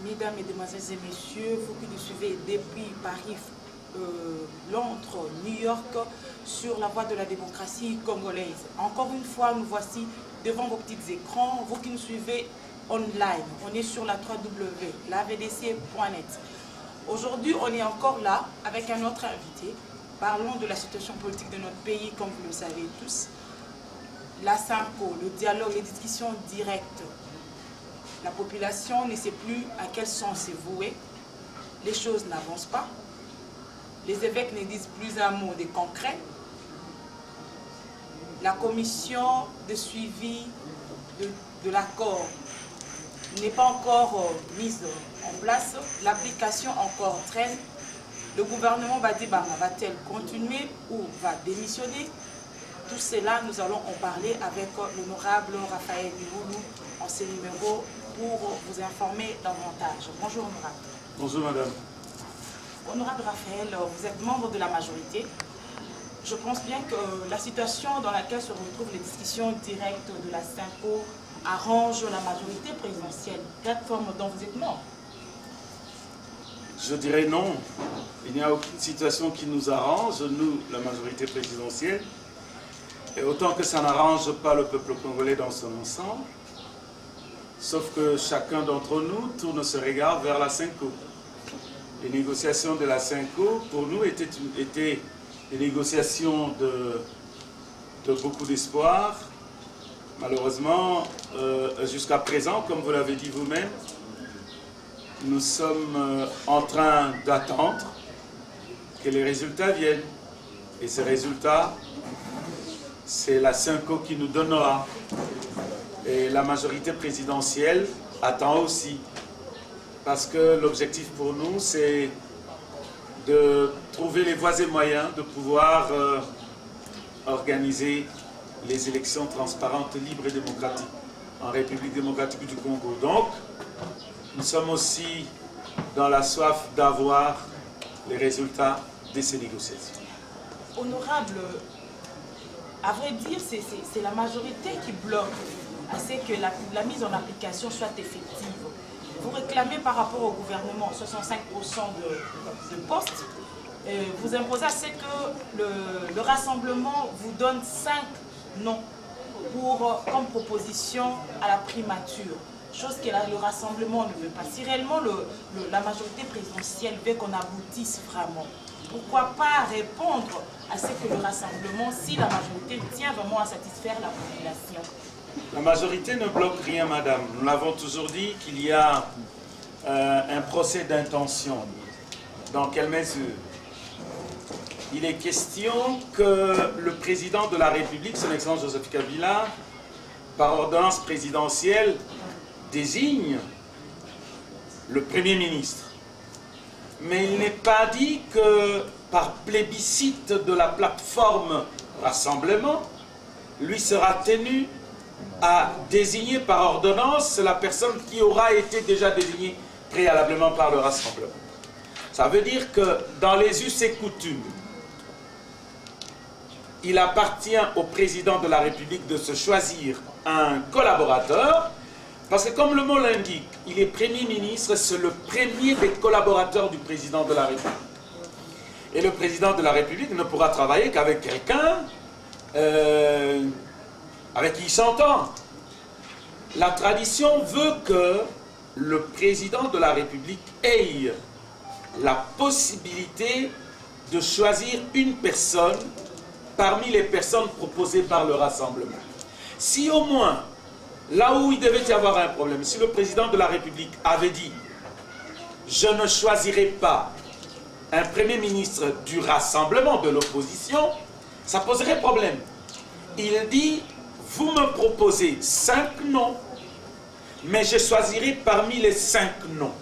Mesdames, Mesdemoiselles et Messieurs, vous qui nous suivez depuis Paris, Londres, New York, sur la voie de la démocratie congolaise. Encore une fois, nous voici devant vos petits écrans, vous qui nous suivez online. On est sur la www.lavdc.net. Aujourd'hui, on est encore là avec un autre invité. Parlons de la situation politique de notre pays, comme vous le savez tous. La SYNCO, le dialogue, les discussions directes. La population ne sait plus à quel sens c'est voué. Les choses n'avancent pas. Les évêques ne disent plus un mot de concret. La commission de suivi de l'accord n'est pas encore mise en place. L'application encore traîne. Le gouvernement va-t-elle continuer ou va démissionner? Tout cela, nous allons en parler avec l'honorable Raphaël Biloulou en ce numéro pour vous informer davantage. Bonjour honorable. Bonjour madame. Honorable Raphaël, vous êtes membre de la majorité. Je pense bien que la situation dans laquelle se retrouvent les discussions directes de la SYNCO arrange la majorité présidentielle, plateforme dont vous êtes membre. Je dirais non. Il n'y a aucune situation qui nous arrange, nous, la majorité présidentielle. Et autant que ça n'arrange pas le peuple congolais dans son ensemble, sauf que chacun d'entre nous tourne ses regards vers la SYNCO. Les négociations de la SYNCO, pour nous, étaient des négociations de beaucoup d'espoir. Malheureusement, jusqu'à présent, comme vous l'avez dit vous-même, nous sommes en train d'attendre que les résultats viennent. Et ces résultats, c'est la SYNCO qui nous donnera. Et la majorité présidentielle attend aussi. Parce que l'objectif pour nous, c'est de trouver les voies et moyens de pouvoir organiser les élections transparentes, libres et démocratiques en République démocratique du Congo. Donc, nous sommes aussi dans la soif d'avoir les résultats de ces négociations. Honorable, à vrai dire, c'est la majorité qui bloque à ce que la mise en application soit effective. Vous réclamez par rapport au gouvernement 65% de postes. Vous imposez à ce que le rassemblement vous donne 5 noms comme proposition à la primature. Chose que le rassemblement ne veut pas. Si réellement la majorité présidentielle veut qu'on aboutisse vraiment, pourquoi pas répondre à ce que le rassemblement, si la majorité tient vraiment à satisfaire la population? La majorité ne bloque rien, madame. Nous l'avons toujours dit qu'il y a un procès d'intention. Dans quelle mesure? Il est question que le président de la République, son Excellence Joseph Kabila, par ordonnance présidentielle, désigne le Premier ministre. Mais il n'est pas dit que par plébiscite de la plateforme Rassemblement, lui sera tenu à désigner par ordonnance la personne qui aura été déjà désignée préalablement par le Rassemblement. Ça veut dire que dans les us et coutumes, il appartient au président de la République de se choisir un collaborateur, parce que comme le mot l'indique, il est Premier ministre, c'est le premier des collaborateurs du président de la République. Et le président de la République ne pourra travailler qu'avec quelqu'un avec qui il s'entend. La tradition veut que le président de la République ait la possibilité de choisir une personne parmi les personnes proposées par le Rassemblement. Si au moins, là où il devait y avoir un problème, si le président de la République avait dit « je ne choisirai pas un Premier ministre du Rassemblement de l'opposition », ça poserait problème. Il dit « vous me proposez 5 noms, mais je choisirai parmi les 5 noms ».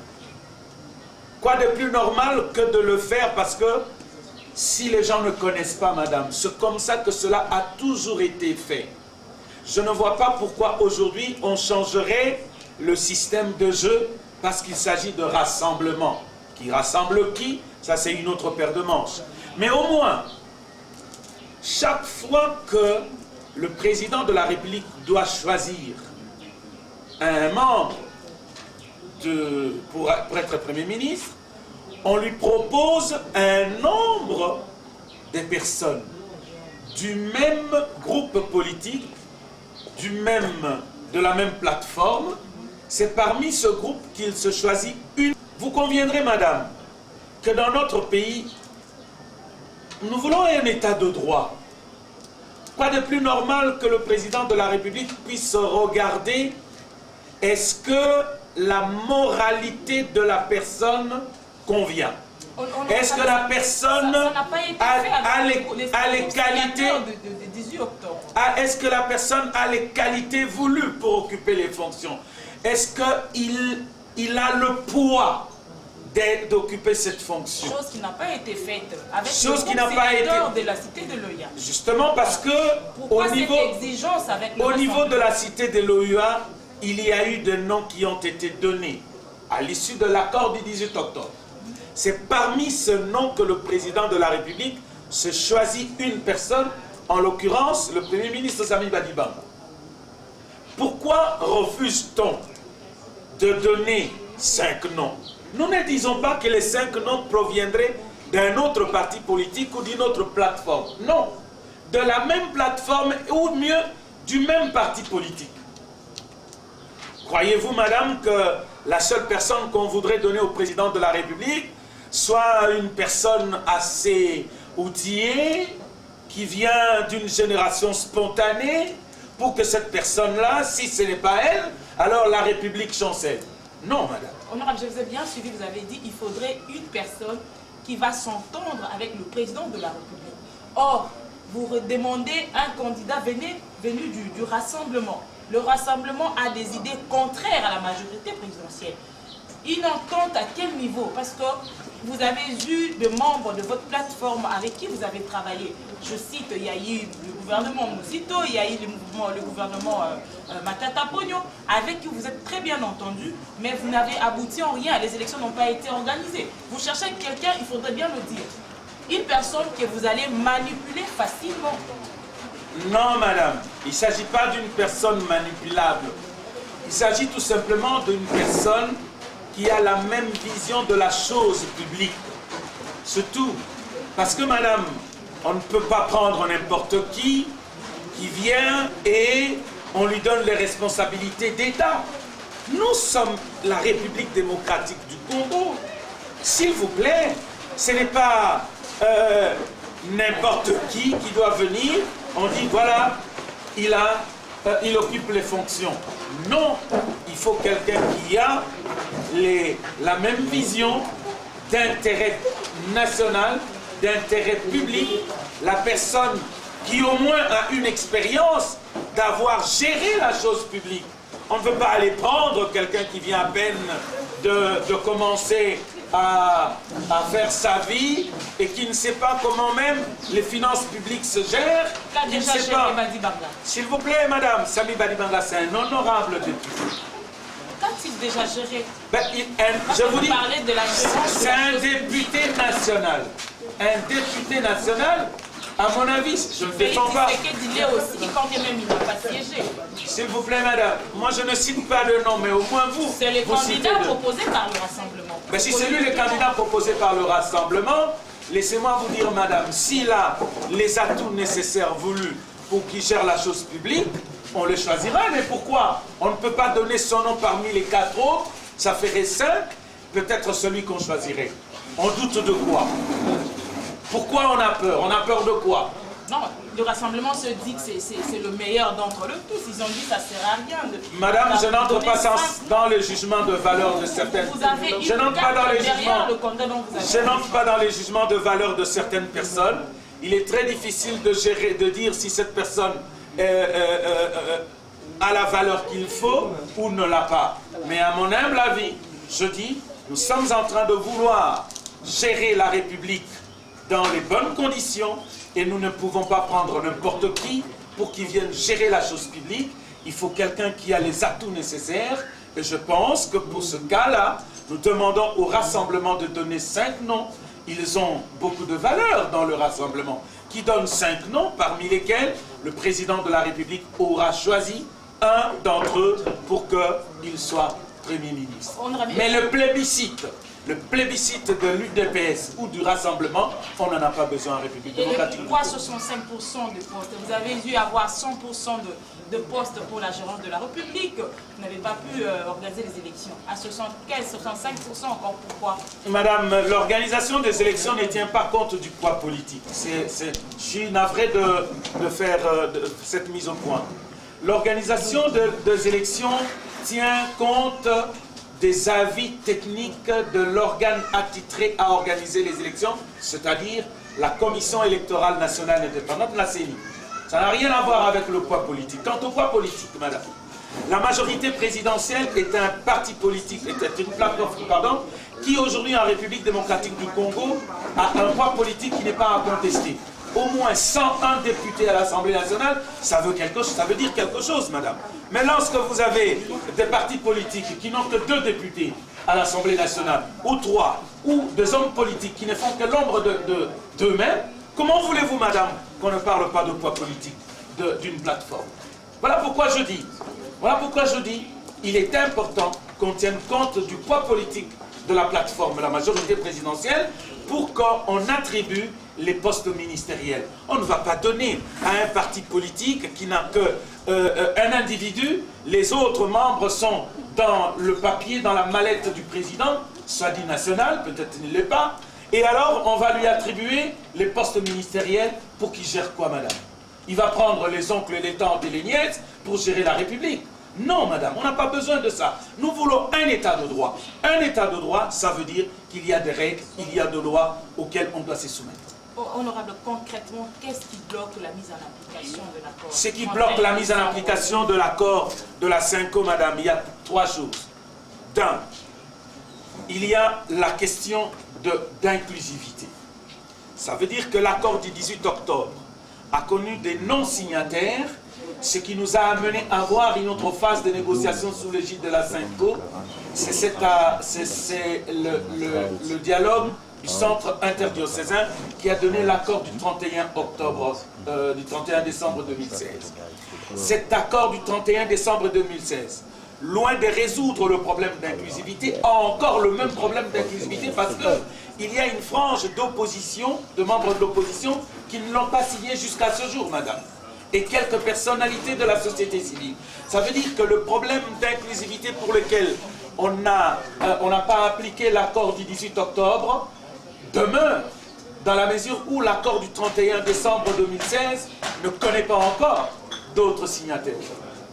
Quoi de plus normal que de le faire, parce que si les gens ne connaissent pas, madame, c'est comme ça que cela a toujours été fait. Je ne vois pas pourquoi aujourd'hui on changerait le système de jeu parce qu'il s'agit de rassemblement. Qui rassemble qui? Ça, c'est une autre paire de manches. Mais au moins, chaque fois que le président de la République doit choisir un membre pour être Premier ministre, on lui propose un nombre de personnes du même groupe politique, de la même plateforme. C'est parmi ce groupe qu'il se choisit une. Vous conviendrez, madame, que dans notre pays, nous voulons un état de droit. Quoi de plus normal que le président de la République puisse regarder est-ce que la moralité de la personne convient? Est-ce que la personne a les qualités? Est-ce que la personne a les qualités voulues pour occuper les fonctions? Est-ce qu'il a le poids d'occuper cette fonction? Chose qui n'a pas été faite avec chose le qui n'a pas été de la cité de l'OUA. Justement parce que au niveau de la cité de l'OUA, il y a eu des noms qui ont été donnés à l'issue de l'accord du 18 octobre. C'est parmi ce nom que le président de la République se choisit une personne, en l'occurrence le Premier ministre Sami Badibanga. Pourquoi refuse-t-on de donner 5 noms? Nous ne disons pas que les 5 noms proviendraient d'un autre parti politique ou d'une autre plateforme. Non, de la même plateforme ou mieux du même parti politique. Croyez-vous, madame, que la seule personne qu'on voudrait donner au président de la République soit une personne assez outillée, qui vient d'une génération spontanée, pour que cette personne-là, si ce n'est pas elle, alors la République chancelle? Non, madame. Honorable, je vous ai bien suivi, vous avez dit qu'il faudrait une personne qui va s'entendre avec le président de la République. Or, vous demandez un candidat venu du rassemblement. Le rassemblement a des idées contraires à la majorité présidentielle. Une entente à quel niveau? Parce que vous avez eu des membres de votre plateforme avec qui vous avez travaillé. Je cite, il y a eu le gouvernement Mousito, il y a eu le gouvernement Matata Pogno, avec qui vous êtes très bien entendu, mais vous n'avez abouti en rien. Les élections n'ont pas été organisées. Vous cherchez quelqu'un, il faudrait bien le dire. Une personne que vous allez manipuler facilement. Non, madame. Il ne s'agit pas d'une personne manipulable. Il s'agit tout simplement d'une personne qui a la même vision de la chose publique. C'est tout. Parce que, madame, on ne peut pas prendre n'importe qui vient et on lui donne les responsabilités d'État. Nous sommes la République démocratique du Congo. S'il vous plaît, ce n'est pas n'importe qui doit venir. On dit, voilà, il occupe les fonctions. Non, il faut quelqu'un qui a la même vision d'intérêt national, d'intérêt public, la personne qui au moins a une expérience d'avoir géré la chose publique. On ne veut pas aller prendre quelqu'un qui vient à peine de commencer à faire sa vie et qui ne sait pas comment même les finances publiques se gèrent. Qu'a déjà géré Badibanga? S'il vous plaît, madame, Sami Badibanga, c'est un honorable député. Qu'a-t-il déjà géré? Je vous dis, c'est un député député national. Un député national, à mon avis, je ne défends pas. Il n'a pas siégé. S'il vous plaît, madame, moi je ne cite pas de nom, mais au moins vous. C'est le candidat proposé par le Rassemblement. Mais si c'est lui le candidat proposé par le Rassemblement, laissez-moi vous dire, madame, s'il a les atouts nécessaires voulus pour qu'il gère la chose publique, on le choisira. Mais pourquoi on ne peut pas donner son nom parmi les 4 autres? Ça ferait 5, peut-être celui qu'on choisirait. On doute de quoi? Pourquoi on a peur? On a peur de quoi? Non, le Rassemblement se dit que c'est le meilleur d'entre eux tous. Ils ont dit que ça ne sert à rien. Madame, je n'entre pas dans le jugement de valeur de certaines... Je n'entre pas dans les jugements. Je n'entre pas dans les jugements de valeur de certaines personnes. Il est très difficile de dire si cette personne a la valeur qu'il faut ou ne l'a pas. Mais à mon humble avis, je dis, nous sommes en train de vouloir gérer la République dans les bonnes conditions et nous ne pouvons pas prendre n'importe qui pour qu'il vienne gérer la chose publique. Il faut quelqu'un qui a les atouts nécessaires et je pense que pour ce cas-là, nous demandons au Rassemblement de donner 5 noms. Ils ont beaucoup de valeur dans le Rassemblement qui donne 5 noms parmi lesquels le président de la République aura choisi un d'entre eux pour qu'il soit Premier ministre. Honorable. Mais le plébiscite de l'UDPS ou du Rassemblement, on n'en a pas besoin en République démocratique. Et pourquoi 65% de postes? Vous avez dû avoir 100% de postes pour la gérance de la République. Vous n'avez pas pu organiser les élections. À 75, 65% encore, pourquoi? Madame, l'organisation des élections ne tient pas compte du poids politique. Je suis navré de faire cette mise au point. L'organisation des élections tient compte des avis techniques de l'organe attitré à organiser les élections, c'est-à-dire la Commission électorale nationale indépendante, la CENI. Ça n'a rien à voir avec le poids politique. Quant au poids politique, madame, la majorité présidentielle est un parti politique, est une plateforme, qui aujourd'hui en République démocratique du Congo a un poids politique qui n'est pas à contester. Au moins 101 députés à l'Assemblée nationale, ça veut dire quelque chose, madame. Mais lorsque vous avez des partis politiques qui n'ont que 2 députés à l'Assemblée nationale, ou 3, ou des hommes politiques qui ne font que l'ombre d'eux-mêmes, comment voulez-vous, madame, qu'on ne parle pas de poids politique d'une plateforme? Voilà pourquoi je dis, il est important qu'on tienne compte du poids politique de la plateforme, la majorité présidentielle, pour qu'on attribue les postes ministériels. On ne va pas donner à un parti politique qui n'a qu'un individu, les autres membres sont dans le papier, dans la mallette du président, soit dit national, peut-être il ne l'est pas, et alors on va lui attribuer les postes ministériels pour qu'il gère quoi, madame? Il va prendre les oncles, les tantes et les nièces pour gérer la République. Non, madame, on n'a pas besoin de ça. Nous voulons un état de droit. Un état de droit, ça veut dire qu'il y a des règles, il y a des lois auxquelles on doit se soumettre. Honorable, concrètement, qu'est-ce qui bloque la mise en application de l'accord? Ce qui bloque la mise en application de l'accord de la CENCO, madame, il y a 3 choses. D'un, il y a la question d'inclusivité. Ça veut dire que l'accord du 18 octobre a connu des non-signataires, ce qui nous a amené à avoir une autre phase de négociation sous l'égide de la CENCO. C'est le dialogue du centre interdiocésain qui a donné l'accord du 31 octobre, du 31 décembre 2016. Cet accord du 31 décembre 2016, loin de résoudre le problème d'inclusivité, a encore le même problème d'inclusivité parce qu'il y a une frange d'opposition, de membres de l'opposition, qui ne l'ont pas signé jusqu'à ce jour, madame. Et quelques personnalités de la société civile. Ça veut dire que le problème d'inclusivité pour lequel on n'a pas appliqué l'accord du 18 octobre demeure dans la mesure où l'accord du 31 décembre 2016 ne connaît pas encore d'autres signataires.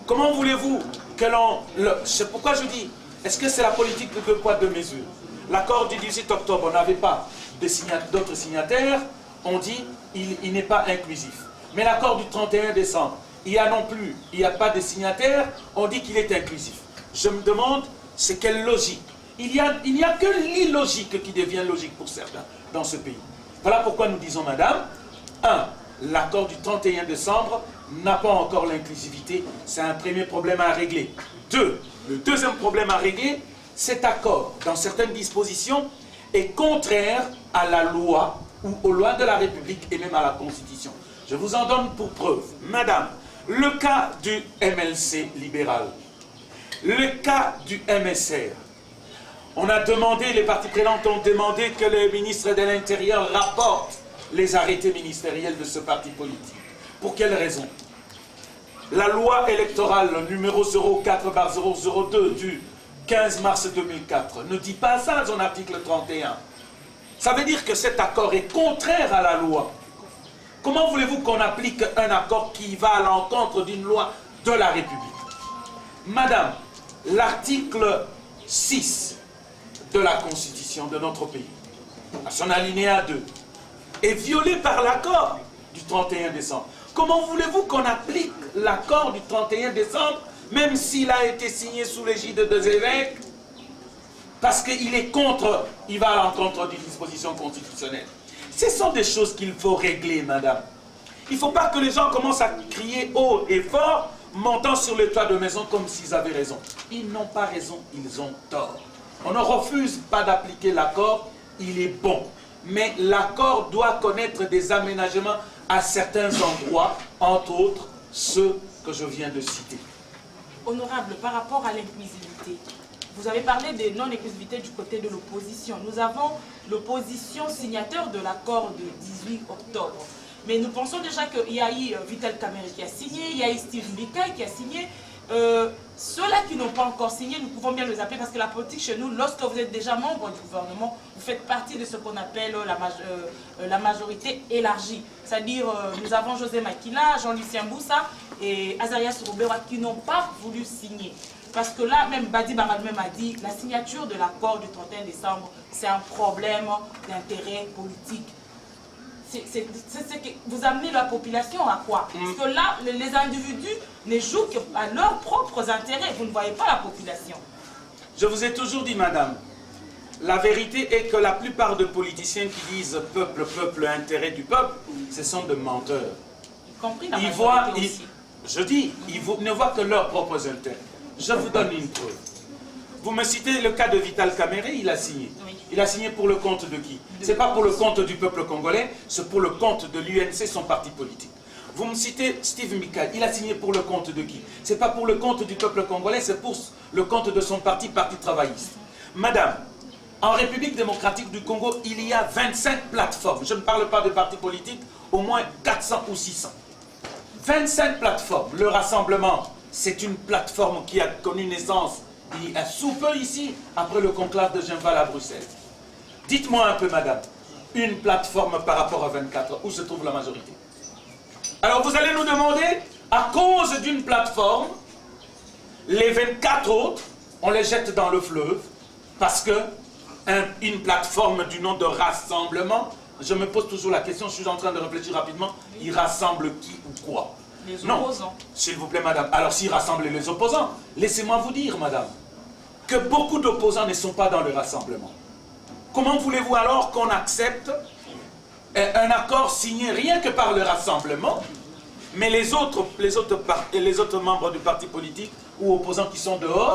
Comment voulez-vous que l'on... C'est pourquoi je dis, est-ce que c'est la politique de 2 poids 2 mesures? L'accord du 18 octobre, on n'avait pas d'autres signataires, on dit il n'est pas inclusif. Mais l'accord du 31 décembre, il n'y a pas de signataires, on dit qu'il est inclusif. Je me demande, c'est quelle logique? Il n'y a que l'illogique qui devient logique pour certains dans ce pays. Voilà pourquoi nous disons, madame, 1. L'accord du 31 décembre n'a pas encore l'inclusivité, c'est un premier problème à régler. 2. Le deuxième problème à régler, cet accord, dans certaines dispositions, est contraire à la loi ou aux lois de la République et même à la Constitution. Je vous en donne pour preuve. Madame, le cas du MLC libéral, le cas du MSR, on a demandé, les parties prenantes ont demandé que le ministre de l'Intérieur rapporte les arrêtés ministériels de ce parti politique. Pour quelle raison? La loi électorale numéro 04/002 du 15 mars 2004 ne dit pas ça dans son article 31. Ça veut dire que cet accord est contraire à la loi. Comment voulez-vous qu'on applique un accord qui va à l'encontre d'une loi de la République? Madame, l'article 6 de la Constitution de notre pays, à son alinéa 2, est violé par l'accord du 31 décembre. Comment voulez-vous qu'on applique l'accord du 31 décembre, même s'il a été signé sous l'égide des évêques, parce qu'il est contre, il va à l'encontre des dispositions constitutionnelles? Ce sont des choses qu'il faut régler, madame. Il ne faut pas que les gens commencent à crier haut et fort, montant sur le toit de maison comme s'ils avaient raison. Ils n'ont pas raison, ils ont tort. On ne refuse pas d'appliquer l'accord, il est bon. Mais l'accord doit connaître des aménagements à certains endroits, entre autres ceux que je viens de citer. Honorable, par rapport à l'inclusivité, Vous avez parlé des non-exclusivité du côté de l'opposition. Nous avons l'opposition signateur de l'accord de 18 octobre. Mais nous pensons déjà qu'il y a eu Vital Kamerhe qui a signé, il y a eu Steve Mbikai qui a signé. Ceux-là qui n'ont pas encore signé, nous pouvons bien les appeler parce que la politique chez nous, lorsque vous êtes déjà membre du gouvernement, vous faites partie de ce qu'on appelle la majorité élargie. C'est-à-dire, nous avons José Makila, Jean-Lucien Boussa et Azarias Roubewa qui n'ont pas voulu signer. Parce que là, même Badi Barad même a dit, la signature de l'accord du 31 décembre, c'est un problème d'intérêt politique. Vous amenez la population à quoi? Parce que là, les individus ne jouent qu'à leurs propres intérêts. Vous ne voyez pas la population. Je vous ai toujours dit, madame, la vérité est que la plupart de politiciens qui disent peuple, peuple, intérêt du peuple, ce sont des menteurs. Y compris la majorité aussi. Je dis, ils ne voient que leurs propres intérêts. Je vous donne une preuve. Vous me citez le cas de Vital Kamerhe, il a signé. Oui. Il a signé pour le compte de qui? Ce n'est pas pour le compte du peuple congolais, c'est pour le compte de l'UNC, son parti politique. Vous me citez Steve Mbikai, il a signé pour le compte de qui? Ce n'est pas pour le compte du peuple congolais, c'est pour le compte de son parti travailliste. Madame, en République démocratique du Congo, il y a 25 plateformes. Je ne parle pas de partis politiques, au moins 400 ou 600. 25 plateformes. Le rassemblement, c'est une plateforme qui a connu naissance il y a sous peu ici, après le conclave de Genval à Bruxelles. Dites-moi un peu, madame, une plateforme par rapport à 24, où se trouve la majorité? Alors vous allez nous demander, à cause d'une plateforme, les 24 autres, on les jette dans le fleuve, parce que une plateforme du nom de rassemblement, je me pose toujours la question, je suis en train de réfléchir rapidement, il rassemble qui ou quoi? Les opposants. S'il vous plaît, madame. Alors, s'il rassemble les opposants, laissez-moi vous dire, madame, que beaucoup d'opposants ne sont pas dans le rassemblement. Comment voulez-vous alors qu'on accepte un accord signé rien que par le rassemblement, mais les autres membres du parti politique ou opposants qui sont dehors